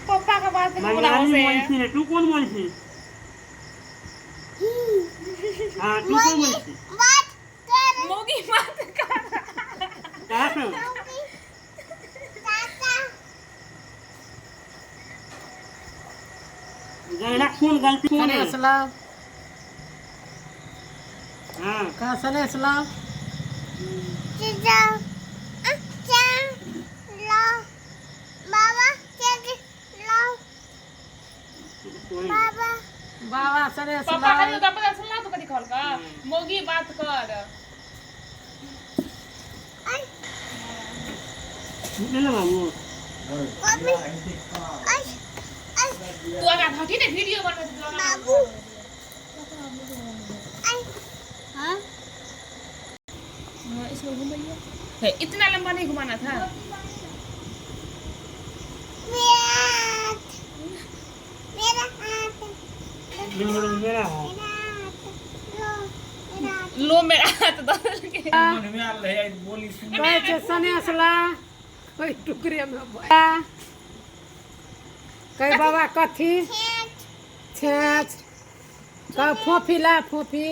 पप्पा का बात मैं बोला नानी उसे बोलती है तू कौन बोलती हाँ तू कौन बोलती मोगी बात कर कहाँ से जरा कौन गलती कौन सने है असलाम हाँ का सने असलाम कोई बाबा सने पप्पा का असलाम तो पता सुनला तो कदी कहल का मोगी बात कर नहीं लगा वो तू आगे हटी ने वीडियो बना दे बाबू हां इसमें घुमाइए है इतना लंबा नहीं घुमाना था मेरा है लो मेरा हाथ दर्द के मन में आ रहे बोली सुन कहै छै सने असलाम कोई टुकड़े में बा कहे बाबा कथी छेच का फोफी ला फोफी